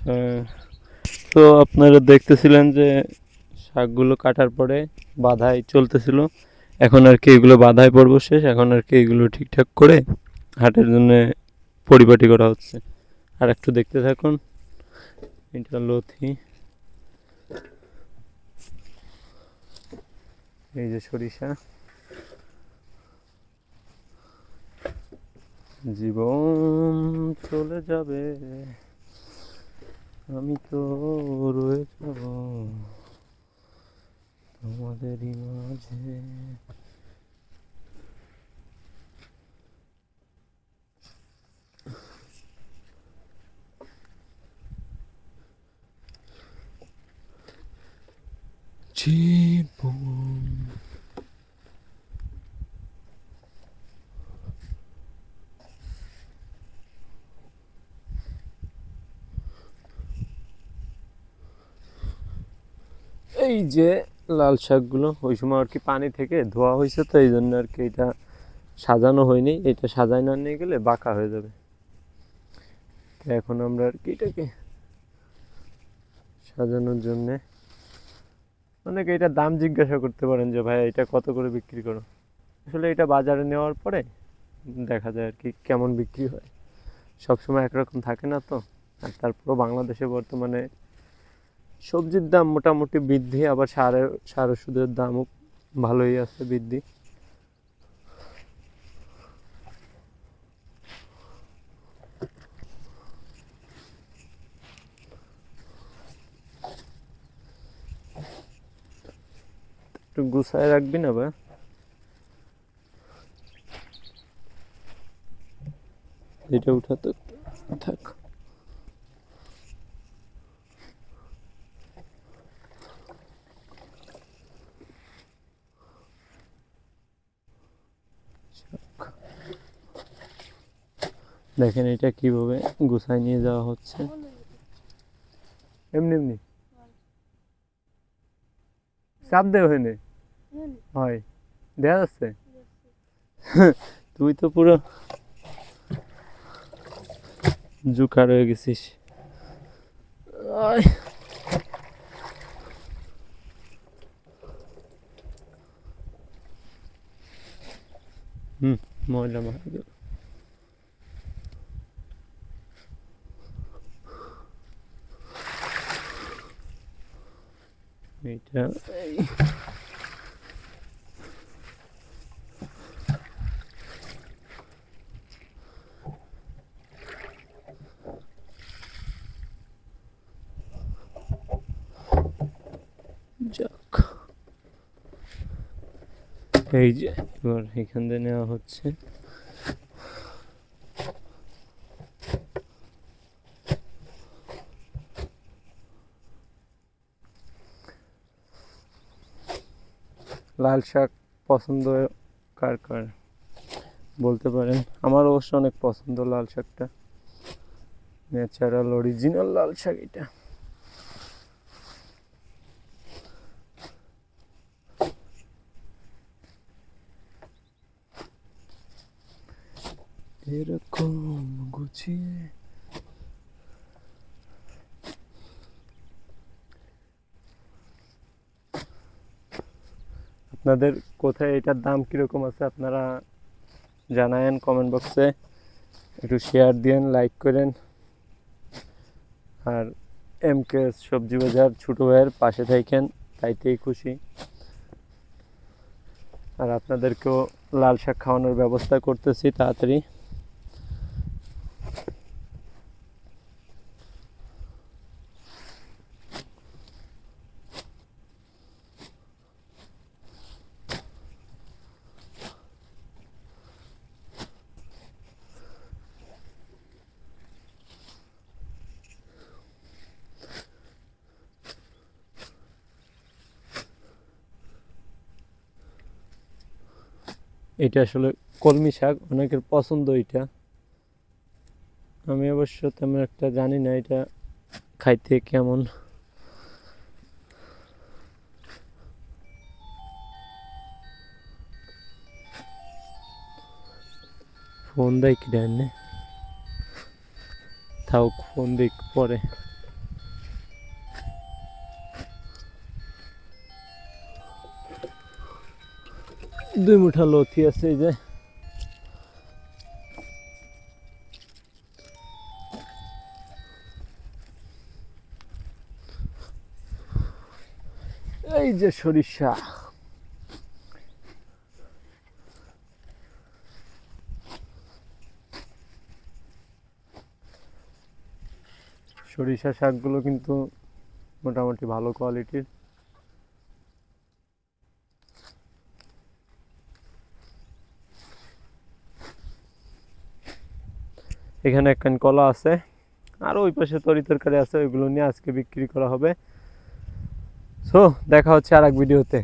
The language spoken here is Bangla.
আহ, তো আপনারা দেখতেছিলেন যে শাকগুলো কাটার পরে বাধাই চলতেছিল। এখন আর কি এগুলো বাধাই পর্ব শেষ, এখন আর কি এগুলো ঠিকঠাক করে হাটের জন্য পরিপাটি করা হচ্ছে। আর একটু দেখতে থাকুন। এটা লথি, এই যে সরিষা। জীবন চলে যাবে, আমি তো রয়ে যাব তোমাদেরই মাঝে। জীবন এই যে লাল শাকগুলো ওই সময় আর কি পানি থেকে ধোয়া হয়েছে, তো এই জন্য আর কি এটা সাজানো হয়নি। এটা সাজাই না নিয়ে গেলে বাঁকা হয়ে যাবে। তো এখন আমরা আর কি এটাকে সাজানোর জন্যে, অনেকে এটার দাম জিজ্ঞাসা করতে পারেন যে ভাই এটা কত করে বিক্রি করো। আসলে এটা বাজারে নেওয়ার পরে দেখা যায় আর কি কেমন বিক্রি হয়। সবসময় একরকম থাকে না তো। আর তারপরেও বাংলাদেশে বর্তমানে সবজির দাম মোটামুটি বৃদ্ধি, আবার সার ওষুধের দামও ভালোই আছে বৃদ্ধি। একটু গুছায় রাখবি না বা? এটা উঠাতে থাক। দেখেন এটা কিভাবে গুছায় নিয়ে যাওয়া হচ্ছে। এমনি এমনি চাপ দেওয়া হয়নি হয়, দেখা যাচ্ছে। তুই তো পুরো জুকার হয়ে গেছিস। আয়, হুম, ময়লা মারা গেল। এইটা এই যাক, এই যে এবার এখান থেকে নেওয়া হচ্ছে। লাল শাক পছন্দ কার কার বলতে পারেন। আমার অবশ্য অনেক পছন্দ লাল শাকটা, ন্যাচারাল অরিজিনাল লাল শাক এটা। এরকম গুছিয়ে আপনাদের কোথায় এটার দাম কীরকম আছে আপনারা জানায়েন কমেন্ট বক্সে, একটু শেয়ার দিয়েন, লাইক করেন। আর এমকে সবজি বাজার ছোটো ভাইয়ের পাশে থাকেন, তাইতেই খুশি। আর আপনাদেরকেও লাল শাক খাওয়ানোর ব্যবস্থা করতেছি তাড়াতাড়ি। এটা আসলে কলমি শাক, অনেকের পছন্দ এটা। আমি অবশ্য তেমন একটা জানি না এটা খাইতে কেমন। ফোন দেয় কি দেন, থাক ফোন দেখ পরে। 2 মুঠা লথি আছে এই যে। এই যে সরিষা, সরিষা শাকগুলো কিন্তু মোটামুটি ভালো কোয়ালিটির। এখানে একখান কলা আছে, আর ওই পাশে তরি তরকারি আছে, ওইগুলো নিয়ে আজকে বিক্রি করা হবে। সো দেখা হচ্ছে আর এক ভিডিওতে।